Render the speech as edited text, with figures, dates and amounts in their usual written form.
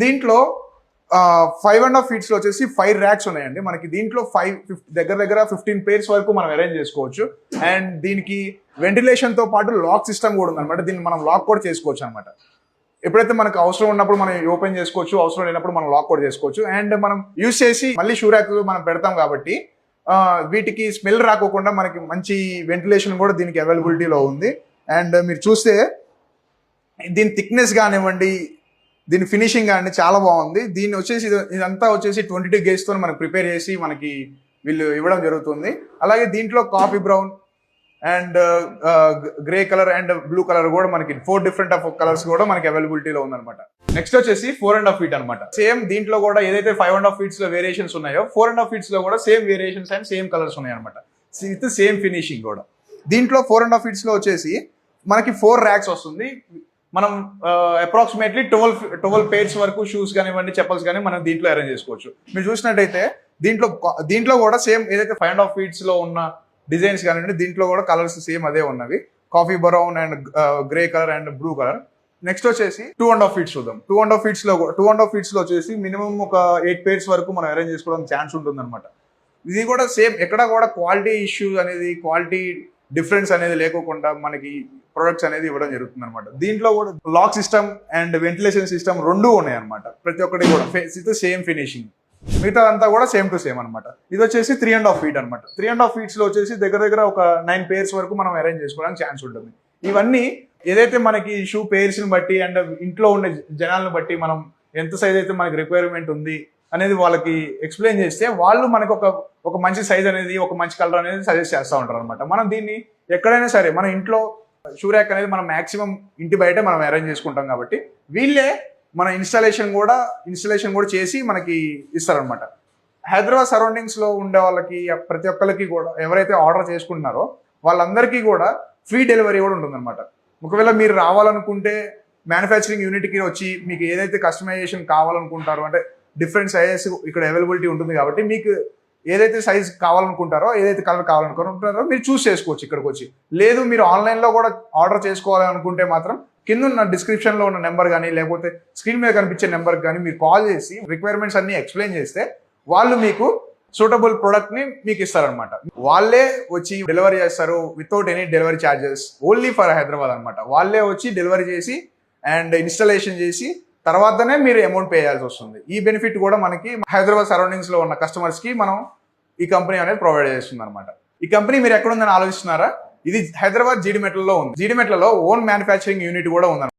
దీంట్లో 5.5 feet లో వచ్చేసి 5 racks ఉన్నాయండి మనకి. దీంట్లో దగ్గర దగ్గర 15 pairs వరకు మనం అరేంజ్ చేసుకోవచ్చు. అండ్ దీనికి వెంటిలేషన్ తో పాటు లాక్ సిస్టమ్ కూడా ఉందన్నమాట. దీన్ని మనం లాక్ కూడా చేసుకోవచ్చు అనమాట. ఎప్పుడైతే మనకు అవసరం ఉన్నప్పుడు మనం ఓపెన్ చేసుకోవచ్చు, అవసరం లేనప్పుడు మనం లాక్ కూడా చేసుకోవచ్చు. అండ్ మనం యూజ్ చేసి మళ్ళీ షూ ర్యాక్ మనం పెడతాం కాబట్టి వీటికి స్మెల్ రాకోకుండా మనకి మంచి వెంటిలేషన్ కూడా దీనికి అవైలబిలిటీలో ఉంది. అండ్ మీరు చూస్తే దీని థిక్నెస్ కానివ్వండి, దీని ఫినిషింగ్ కానీ చాలా బాగుంది. దీన్ని వచ్చేసి ఇదంతా వచ్చేసి 22 gauge తో మనకి ప్రిపేర్ చేసి మనకి వీళ్ళు ఇవ్వడం జరుగుతుంది. అలాగే దీంట్లో coffee brown and grey colour and blue colour కూడా మనకి 4 different కలర్స్ కూడా మనకి అవైలబిలిటీలో ఉందన్నమాట. నెక్స్ట్ వచ్చేసి 4.5 feet అనమాట. సేమ్ దీంట్లో కూడా ఏదైతే 5.5 feet లో వేరియేషన్స్ ఉన్నాయో 4.5 feet లో కూడా same variations and same colours ఉన్నాయి అనమాట. విత్ సేమ్ ఫినిషింగ్ కూడా. దీంట్లో 4.5 feet లో వచ్చేసి మనకి 4 racks వస్తుంది. మనం అప్రాక్సిమేట్లీ 12 pairs వరకు షూస్ కానివ్వండి, చెప్పల్స్ కానీ మనం దీంట్లో అరేంజ్ చేసుకోవచ్చు. మీరు చూసినట్టయితే దీంట్లో కూడా సేమ్ ఏదైతే 5.5 feet లో ఉన్న డిజైన్స్ కానివ్వండి, దీంట్లో కూడా కలర్స్ సేమ్ అదే ఉన్నవి. Coffee brown and grey colour and blue colour. Next వచ్చేసి 2.5 feet చూద్దాం. 2.5 feet లో వచ్చేసి మినిమం ఒక 8 pairs వరకు మనం అరేంజ్ చేసుకోవడానికి ఛాన్స్ ఉంటుంది అనమాట. ఇది కూడా సేమ్ ఎక్కడ కూడా క్వాలిటీ ఇష్యూస్ అనేది, క్వాలిటీ డిఫరెన్స్ అనేది లేకోకుండా మనకి ప్రొడక్ట్స్ అనేది ఇవ్వడం జరుగుతుంది అనమాట. దీంట్లో కూడా lock system and ventilation system రెండు ఉన్నాయి అనమాట. ప్రతి ఒక్కటి కూడా సేమ్ ఫినిషింగ్, మిగతా అంతా కూడా సేమ్ టు సేమ్ అనమాట. ఇది వచ్చేసి 3.5 feet అనమాట. 3.5 feet లో వచ్చేసి దగ్గర దగ్గర ఒక 9 pairs వరకు మనం అరేంజ్ చేసుకోవడానికి ఛాన్స్ ఉంటుంది. ఇవన్నీ ఏదైతే మనకి షూ పేర్స్ ని బట్టి అండ్ ఇంట్లో ఉండే జనాలను బట్టి మనం ఎంత సైజ్ అయితే మనకి రిక్వైర్మెంట్ ఉంది అనేది వాళ్ళకి ఎక్స్ప్లెయిన్ చేస్తే వాళ్ళు మనకు ఒక మంచి సైజ్ అనేది, ఒక మంచి కలర్ అనేది సజెస్ట్ చేస్తూ ఉంటారు అనమాట. మనం దీన్ని ఎక్కడైనా సరే మన ఇంట్లో షూ ర్యాక్ అనేది మనం మాక్సిమం ఇంటి బయట మనం అరేంజ్ చేసుకుంటాం కాబట్టి వీళ్ళే మన ఇన్స్టాలేషన్ కూడా చేసి మనకి ఇస్తారనమాట. హైదరాబాద్ సరౌండింగ్స్ లో ఉండే వాళ్ళకి ప్రతి ఒక్కరికి కూడా ఎవరైతే ఆర్డర్ చేసుకుంటున్నారో వాళ్ళందరికీ కూడా ఫ్రీ డెలివరీ కూడా ఉంటుందన్నమాట. ఒకవేళ మీరు రావాలనుకుంటే మ్యానుఫ్యాక్చరింగ్ యూనిట్కి వచ్చి మీకు ఏదైతే కస్టమైజేషన్ కావాలనుకుంటారో, అంటే డిఫరెంట్ సైజెస్ ఇక్కడ అవైలబిలిటీ ఉంటుంది కాబట్టి మీకు ఏదైతే సైజ్ కావాలనుకుంటారో, ఏదైతే కలర్ కావాలనుకుంటారో మీరు చూస్ చేసుకోవచ్చు ఇక్కడికి వచ్చి. లేదు మీరు ఆన్లైన్లో కూడా ఆర్డర్ చేసుకోవాలనుకుంటే మాత్రం కింద ఉన్న డిస్క్రిప్షన్లో ఉన్న నెంబర్ కానీ లేకపోతే స్క్రీన్ మీద కనిపించే నెంబర్కి కానీ మీరు కాల్ చేసి రిక్వైర్మెంట్స్ అన్ని ఎక్స్ప్లెయిన్ చేస్తే వాళ్ళు మీకు సూటబుల్ ప్రొడక్ట్ ని మీకు ఇస్తారనమాట. వాళ్ళే వచ్చి డెలివరీ చేస్తారు without any delivery charges, only for Hyderabad అనమాట. వాళ్ళే వచ్చి డెలివరీ చేసి అండ్ ఇన్స్టాలేషన్ చేసి తర్వాతనే మీరు అమౌంట్ పే చేయాల్సి వస్తుంది. ఈ బెనిఫిట్ కూడా మనకి హైదరాబాద్ సరౌండింగ్స్ లో ఉన్న కస్టమర్స్ కి మనం ఈ కంపెనీ అనేది ప్రొవైడ్ చేస్తుంది అనమాట. ఈ కంపెనీ మీరు ఎక్కడ ఉందని ఆలోచిస్తున్నారా? ఇది హైదరాబాద్ జీడిమెట్లలో ఉంది. జీడిమెట్లలో ఓన్ మ్యానుఫ్యాక్చరింగ్ యూనిట్ కూడా ఉంది.